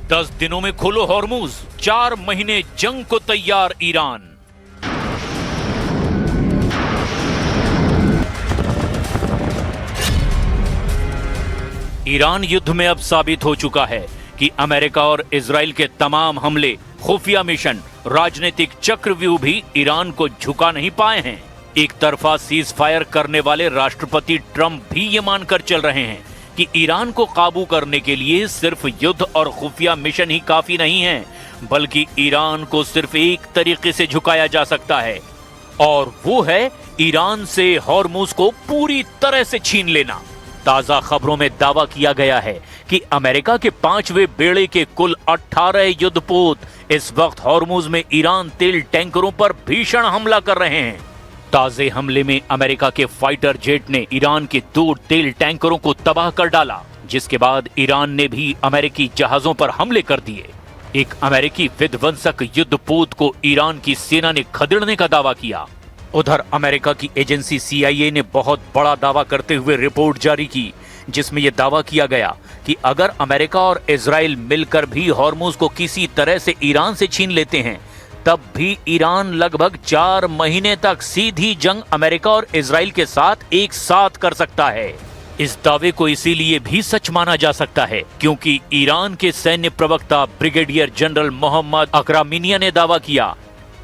10 दिनों में खोलो हॉर्मुज, 4 महीने जंग को तैयार ईरान। ईरान युद्ध में अब साबित हो चुका है कि अमेरिका और इजराइल के तमाम हमले, खुफिया मिशन, राजनीतिक चक्रव्यूह भी ईरान को झुका नहीं पाए हैं। एक तरफा सीज फायर करने वाले राष्ट्रपति ट्रंप भी ये मानकर चल रहे हैं कि ईरान को काबू करने के लिए सिर्फ युद्ध और खुफिया मिशन ही काफी नहीं है, बल्कि ईरान को सिर्फ एक तरीके से झुकाया जा सकता है, और वो है ईरान से हॉर्मुज को पूरी तरह से छीन लेना। ताजा खबरों में दावा किया गया है कि अमेरिका के 5वें बेड़े के कुल 18 युद्धपोत इस वक्त हॉर्मुज में ईरान तेल टैंकरों पर भीषण हमला कर रहे हैं। ताजे हमले में अमेरिका के फाइटर जेट ने ईरान के 2 तेल टैंकरों को तबाह कर डाला, जिसके बाद ईरान ने भी अमेरिकी जहाजों पर हमले कर दिए। एक अमेरिकी विध्वंसक युद्धपोत को ईरान की सेना ने खदेड़ने का दावा किया। उधर अमेरिका की एजेंसी CIA ने बहुत बड़ा दावा करते हुए रिपोर्ट जारी की, जिसमें यह दावा किया गया कि अगर अमेरिका और इजराइल मिलकर भी हॉर्मुज को किसी तरह से ईरान से छीन लेते हैं, तब भी ईरान लगभग 4 महीने तक सीधी जंग अमेरिका और इजराइल के साथ एक साथ कर सकता है। इस दावे को इसीलिए भी सच माना जा सकता है क्योंकि ईरान के सैन्य प्रवक्ता ब्रिगेडियर जनरल मोहम्मद अकरामिनिया ने दावा किया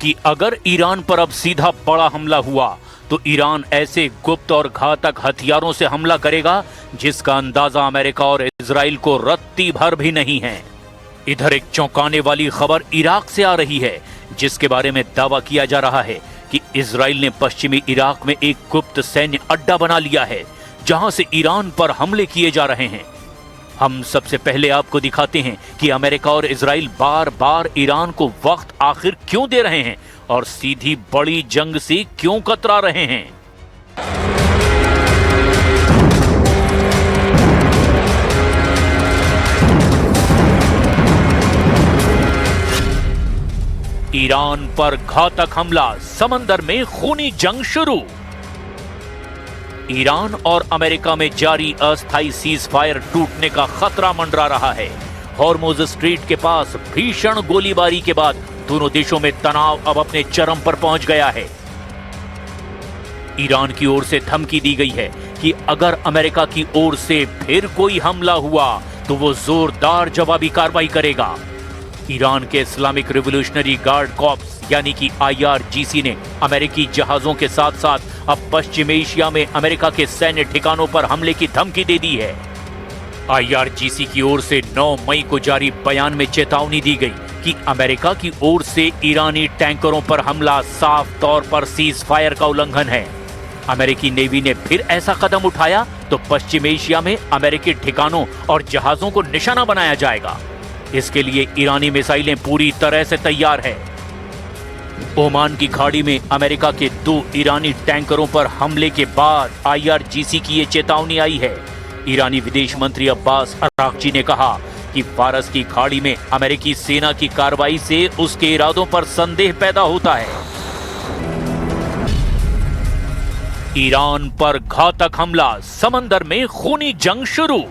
कि अगर ईरान पर अब सीधा बड़ा हमला हुआ तो ईरान ऐसे गुप्त और घातक हथियारों से हमला करेगा जिसका अंदाजा अमेरिका और इजराइल को रत्ती भर भी नहीं है। इधर एक चौंकाने वाली खबर इराक से आ रही है, जिसके बारे में दावा किया जा रहा है कि इजराइल ने पश्चिमी इराक में एक गुप्त सैन्य अड्डा बना लिया है जहां से ईरान पर हमले किए जा रहे हैं। हम सबसे पहले आपको दिखाते हैं कि अमेरिका और इजराइल बार बार ईरान को वक्त आखिर क्यों दे रहे हैं और सीधी बड़ी जंग से क्यों कतरा रहे हैं। ईरान पर घातक हमला, समंदर में खूनी जंग शुरू। ईरान और अमेरिका में जारी अस्थायी सीज फायर टूटने का खतरा मंडरा रहा है। हॉर्मुज स्ट्रीट के पास भीषण गोलीबारी के बाद दोनों देशों में तनाव अब अपने चरम पर पहुंच गया है। ईरान की ओर से धमकी दी गई है कि अगर अमेरिका की ओर से फिर कोई हमला हुआ तो वो जोरदार जवाबी कार्रवाई करेगा। ईरान के इस्लामिक रिवॉल्यूशनरी गार्ड कॉर्प्स यानी कि IRGC ने अमेरिकी जहाजों के साथ साथ अब पश्चिम एशिया में अमेरिका के सैन्य ठिकानों पर हमले की धमकी दे दी है। IRGC की ओर से 9 मई को जारी बयान में चेतावनी दी गई कि अमेरिका की ओर से ईरानी टैंकरों पर हमला साफ तौर पर सीज फायर का उल्लंघन है। अमेरिकी नेवी ने फिर ऐसा कदम उठाया तो पश्चिम एशिया में अमेरिकी ठिकानों और जहाजों को निशाना बनाया जाएगा। इसके लिए ईरानी मिसाइलें पूरी तरह से तैयार है। ओमान की खाड़ी में अमेरिका के 2 ईरानी टैंकरों पर हमले के बाद IRGC की ये चेतावनी आई है। ईरानी विदेश मंत्री अब्बास अरागची ने कहा कि फारस की खाड़ी में अमेरिकी सेना की कार्रवाई से उसके इरादों पर संदेह पैदा होता है। ईरान पर घातक हमला, समंदर में खूनी जंग शुरू।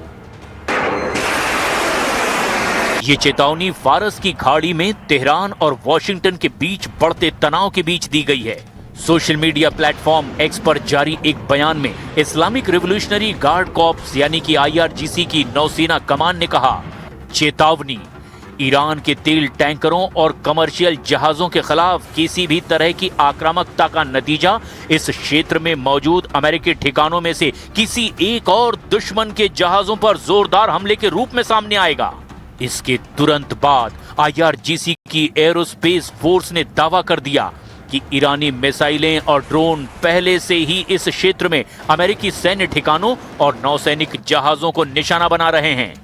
ये चेतावनी फारस की खाड़ी में तेहरान और वॉशिंगटन के बीच बढ़ते तनाव के बीच दी गई है। सोशल मीडिया प्लेटफॉर्म X पर जारी एक बयान में इस्लामिक रिवॉल्यूशनरी गार्ड कॉर्प्स यानी कि IRGC की नौसेना कमान ने कहा, चेतावनी, ईरान के तेल टैंकरों और कमर्शियल जहाजों के खिलाफ किसी भी तरह की आक्रामकता का नतीजा इस क्षेत्र में मौजूद अमेरिकी ठिकानों में से किसी एक और दुश्मन के जहाजों पर जोरदार हमले के रूप में सामने आएगा। इसके तुरंत बाद IRGC की एरोस्पेस फोर्स ने दावा कर दिया कि ईरानी मिसाइलें और ड्रोन पहले से ही इस क्षेत्र में अमेरिकी सैन्य ठिकानों और नौसैनिक जहाजों को निशाना बना रहे हैं।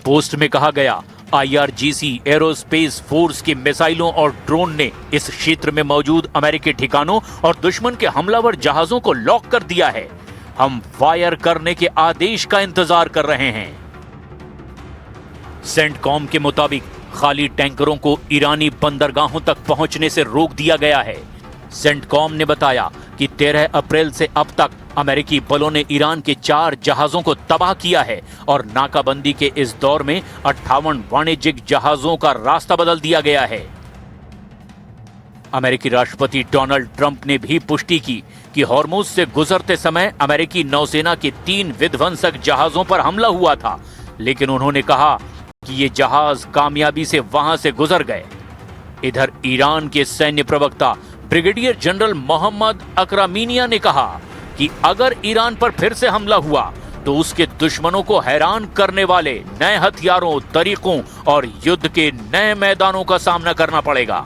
पोस्ट में कहा गया, IRGC एरोस्पेस फोर्स की मिसाइलों और ड्रोन ने इस क्षेत्र में मौजूद अमेरिकी ठिकानों और दुश्मन के हमलावर जहाजों को लॉक कर दिया है। हम फायर करने के आदेश का इंतजार कर रहे हैं। सेंटकॉम के मुताबिक खाली टैंकरों को ईरानी बंदरगाहों तक पहुंचने से रोक दिया गया है। सेंटकॉम ने बताया कि 13 अप्रैल से अब तक अमेरिकी बलों ने ईरान के 4 जहाजों को तबाह किया है और नाकाबंदी के इस दौर में 58 वाणिज्यिक जहाजों का रास्ता बदल दिया गया है। अमेरिकी राष्ट्रपति डोनाल्ड ट्रंप ने भी पुष्टि की कि हॉर्मुज से गुजरते समय अमेरिकी नौसेना के 3 विध्वंसक जहाजों पर हमला हुआ था, लेकिन उन्होंने कहा कि ये जहाज कामयाबी से वहां से गुजर गए। इधर ईरान के सैन्य प्रवक्ता ब्रिगेडियर जनरल मोहम्मद अकरामीनिया ने कहा कि अगर ईरान पर फिर से हमला हुआ तो उसके दुश्मनों को हैरान करने वाले नए हथियारों, तरीकों और युद्ध के नए मैदानों का सामना करना पड़ेगा।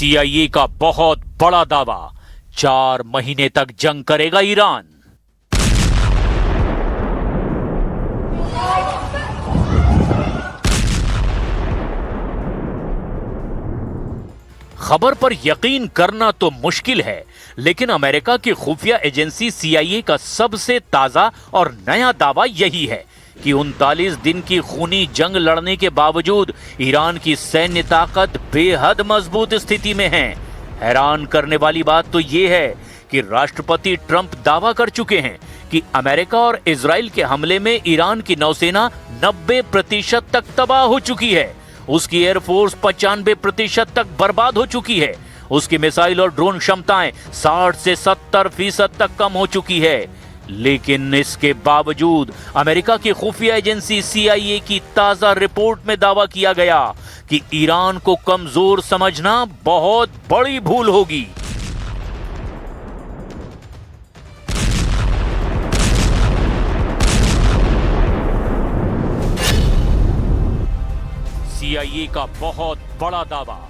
CIA का बहुत बड़ा दावा, 4 महीने तक जंग करेगा ईरान। खबर पर यकीन करना तो मुश्किल है, लेकिन अमेरिका की खुफिया एजेंसी CIA का सबसे ताजा और नया दावा यही है कि 39 दिन की खूनी जंग लड़ने के बावजूद ईरान की सैन्य ताकत बेहद मजबूत स्थिति में है। हैरान करने वाली बात तो यह है कि राष्ट्रपति ट्रंप दावा कर चुके हैं कि अमेरिका और इजराइल के हमले में ईरान की नौसेना 90% तक तबाह हो चुकी है, उसकी एयरफोर्स 95% तक बर्बाद हो चुकी है, उसकी मिसाइल और ड्रोन क्षमताएं 60 से 70% तक कम हो चुकी है। लेकिन इसके बावजूद अमेरिका की खुफिया एजेंसी CIA की ताजा रिपोर्ट में दावा किया गया कि ईरान को कमजोर समझना बहुत बड़ी भूल होगी। CIA का बहुत बड़ा दावा,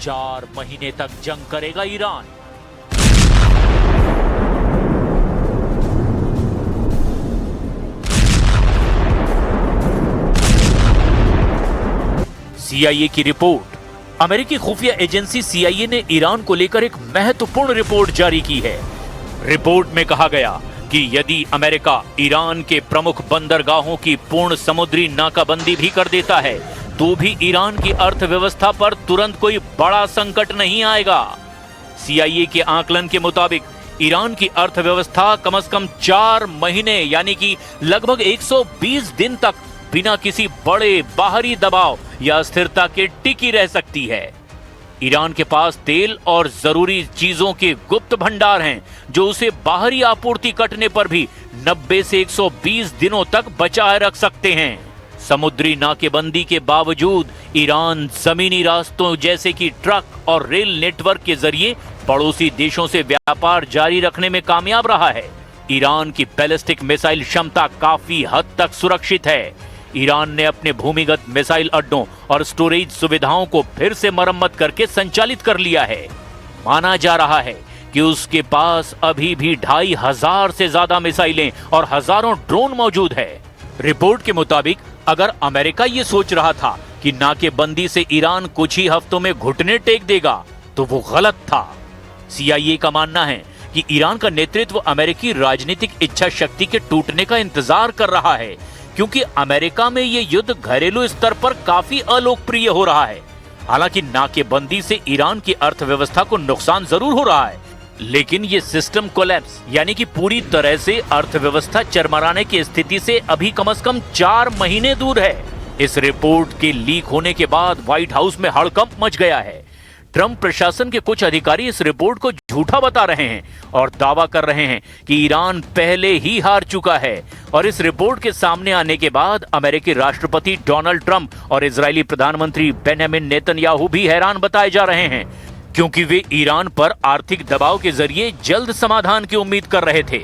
4 महीने तक जंग करेगा ईरान। CIA की रिपोर्ट। अमेरिकी खुफिया एजेंसी CIA ने ईरान को लेकर एक महत्वपूर्ण रिपोर्ट जारी की है। रिपोर्ट में कहा गया कि यदि अमेरिका ईरान के प्रमुख बंदरगाहों की पूर्ण समुद्री नाकाबंदी भी कर देता है तो भी ईरान की अर्थव्यवस्था पर तुरंत कोई बड़ा संकट नहीं आएगा। CIA के आकलन के मुताबिक ईरान की अर्थव्यवस्था कम से कम 4 महीने यानी कि लगभग 120 दिन तक बिना किसी बड़े बाहरी दबाव या अस्थिरता के टिकी रह सकती है। ईरान के पास तेल और जरूरी चीजों के गुप्त भंडार हैं जो उसे बाहरी आपूर्ति कटने पर भी 90 से 120 दिनों तक बचाए रख सकते हैं। समुद्री नाकेबंदी के बावजूद ईरान जमीनी रास्तों जैसे कि ट्रक और रेल नेटवर्क के जरिए पड़ोसी देशों से व्यापार जारी रखने में कामयाब रहा है। ईरान की बैलिस्टिक मिसाइल क्षमता काफी हद तक सुरक्षित है। ईरान ने अपने भूमिगत मिसाइल अड्डों और स्टोरेज सुविधाओं को फिर से मरम्मत करके संचालित कर लिया है। माना जा रहा है कि उसके पास अभी भी 2500 से ज्यादा मिसाइलें और हजारों ड्रोन मौजूद है। रिपोर्ट के मुताबिक अगर अमेरिका ये सोच रहा था कि नाकेबंदी से ईरान कुछ ही हफ्तों में घुटने टेक देगा तो वो गलत था। CIA का मानना है कि ईरान का नेतृत्व अमेरिकी राजनीतिक इच्छा शक्ति के टूटने का इंतजार कर रहा है, क्योंकि अमेरिका में ये युद्ध घरेलू स्तर पर काफी अलोकप्रिय हो रहा है। हालांकि नाकेबंदी से ईरान की अर्थव्यवस्था को नुकसान जरूर हो रहा है, लेकिन ये सिस्टम कोलैप्स यानी कि पूरी तरह से अर्थव्यवस्था चरमराने की स्थिति से अभी कम से कम 4 महीने दूर है। इस रिपोर्ट के लीक होने के बाद व्हाइट हाउस में हड़कंप मच गया है। ट्रंप प्रशासन के कुछ अधिकारी इस रिपोर्ट को झूठा बता रहे हैं और दावा कर रहे हैं कि ईरान पहले ही हार चुका है। और इस रिपोर्ट के सामने आने के बाद अमेरिकी राष्ट्रपति डोनाल्ड ट्रंप और इजरायली प्रधानमंत्री बेंजामिन नेतन्याहू भी हैरान बताए जा रहे हैं, क्योंकि वे ईरान पर आर्थिक दबाव के जरिए जल्द समाधान की उम्मीद कर रहे थे।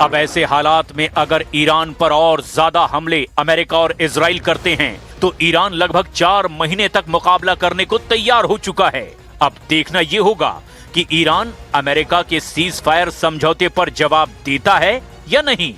अब ऐसे हालात में अगर ईरान पर और ज्यादा हमले अमेरिका और इजराइल करते हैं तो ईरान लगभग 4 महीने तक मुकाबला करने को तैयार हो चुका है। अब देखना यह होगा कि ईरान अमेरिका के सीज फायर समझौते पर जवाब देता है या नहीं।